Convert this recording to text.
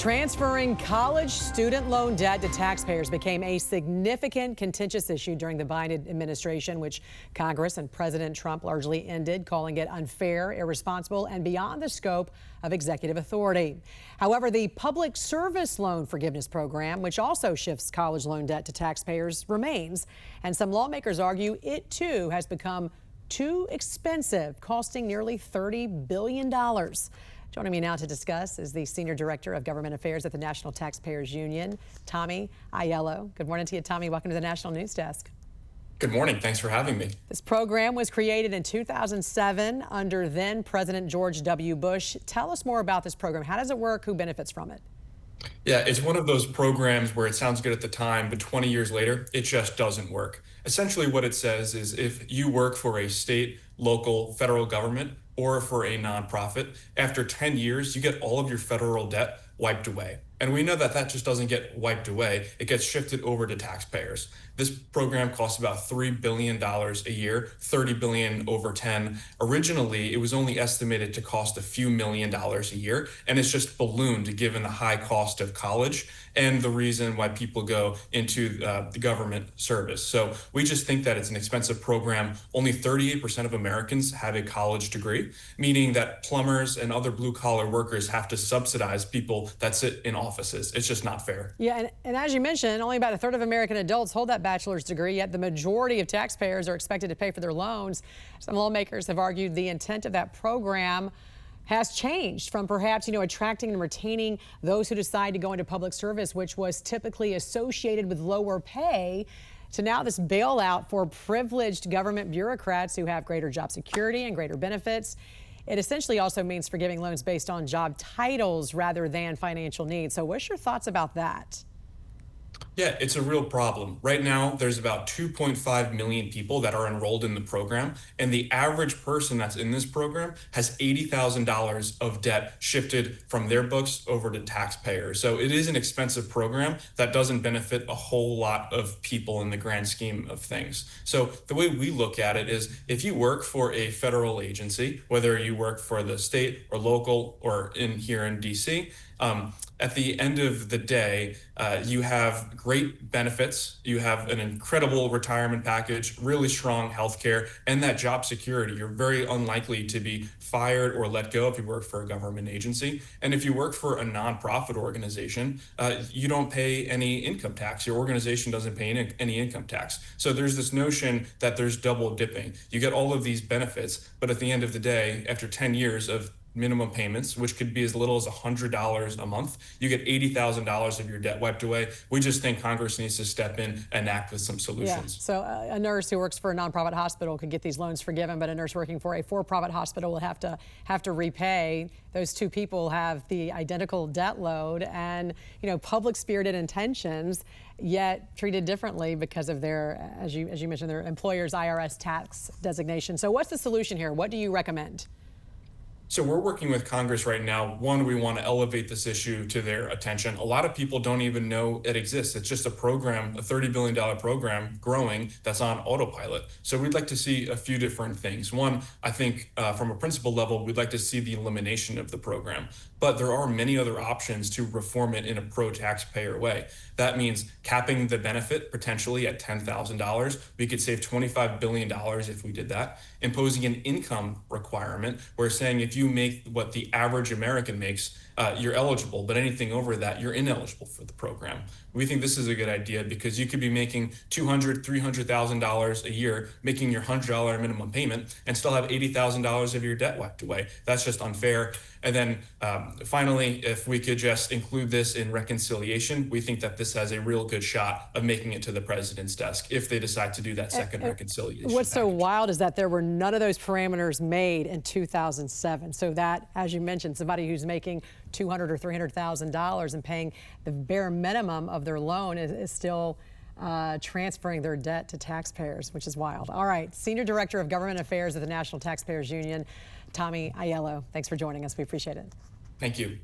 Transferring college student loan debt to taxpayers became a significant contentious issue during the Biden administration, which Congress and President Trump largely ended, calling it unfair, irresponsible, and beyond the scope of executive authority. However, the Public Service Loan Forgiveness Program, which also shifts college loan debt to taxpayers, remains. And some lawmakers argue it, too, has become too expensive, costing nearly $30 billion. Joining me now to discuss is the Senior Director of Government Affairs at the National Taxpayers Union, Tommy Aiello. Good morning to you, Tommy. Welcome to the National News Desk. Good morning. Thanks for having me. This program was created in 2007 under then President George W. Bush. Tell us more about this program. How does it work? Who benefits from it? Yeah, it's one of those programs where it sounds good at the time, but 20 years later, it just doesn't work. Essentially what it says is if you work for a state, local, federal government, or for a nonprofit, after 10 years, you get all of your federal debt wiped away. And we know that that just doesn't get wiped away. It gets shifted over to taxpayers. This program costs about $3 billion a year, $30 billion over 10. Originally, it was only estimated to cost a few $1,000,000 a year, and it's just ballooned given the high cost of college and the reason why people go into the government service. So we just think that it's an expensive program. Only 38% of Americans have a college degree, meaning that plumbers and other blue-collar workers have to subsidize people that sit in offices. It's just not fair. Yeah, and as you mentioned, only about a third of American adults hold that bachelor's degree, yet the majority of taxpayers are expected to pay for their loans. Some lawmakers have argued the intent of that program has changed from perhaps, attracting and retaining those who decide to go into public service, which was typically associated with lower pay, to now this bailout for privileged government bureaucrats who have greater job security and greater benefits. It essentially also means forgiving loans based on job titles rather than financial needs. So what's your thoughts about that? Yeah, it's a real problem. Right now, there's about 2.5 million people that are enrolled in the program, and the average person that's in this program has $80,000 of debt shifted from their books over to taxpayers. So it is an expensive program that doesn't benefit a whole lot of people in the grand scheme of things. So the way we look at it is if you work for a federal agency, whether you work for the state or local or here in DC, at the end of the day, you have great benefits, you have an incredible retirement package, really strong health care, and that job security. You're very unlikely to be fired or let go if you work for a government agency. And if you work for a nonprofit organization, you don't pay any income tax. Your organization doesn't pay any income tax. So there's this notion that there's double dipping. You get all of these benefits, but at the end of the day, after 10 years of minimum payments, which could be as little as $100 a month, you get $80,000 of your debt wiped away. We just think Congress needs to step in and act with some solutions. Yeah. So a nurse who works for a nonprofit hospital could get these loans forgiven, but a nurse working for a for-profit hospital will have to repay. Those two people have the identical debt load and, public-spirited intentions, yet treated differently because of their, as you mentioned, their employer's IRS tax designation. So what's the solution here? What do you recommend? So we're working with Congress right now. One, we want to elevate this issue to their attention. A lot of people don't even know it exists. It's just a program, a $30 billion program growing that's on autopilot. So we'd like to see a few different things. One, I think from a principal level, we'd like to see the elimination of the program. But there are many other options to reform it in a pro-taxpayer way. That means capping the benefit potentially at $10,000. We could save $25 billion if we did that. Imposing an income requirement, where saying if you make what the average American makes, you're eligible, but anything over that, you're ineligible for the program. We think this is a good idea because you could be making $200,000, $300,000 a year, making your $100 minimum payment, and still have $80,000 of your debt wiped away. That's just unfair. And then finally, if we could just include this in reconciliation, we think that this has a real good shot of making it to the president's desk if they decide to do that second reconciliation. What's package. so wild is that there were none of those parameters made in 2007. So that, as you mentioned, somebody who's making $200,000 or $300,000 and paying the bare minimum of their loan is still transferring their debt to taxpayers, which is wild. All right, Senior Director of Government Affairs at the National Taxpayers Union, Tommy Aiello, thanks for joining us. We appreciate it. Thank you.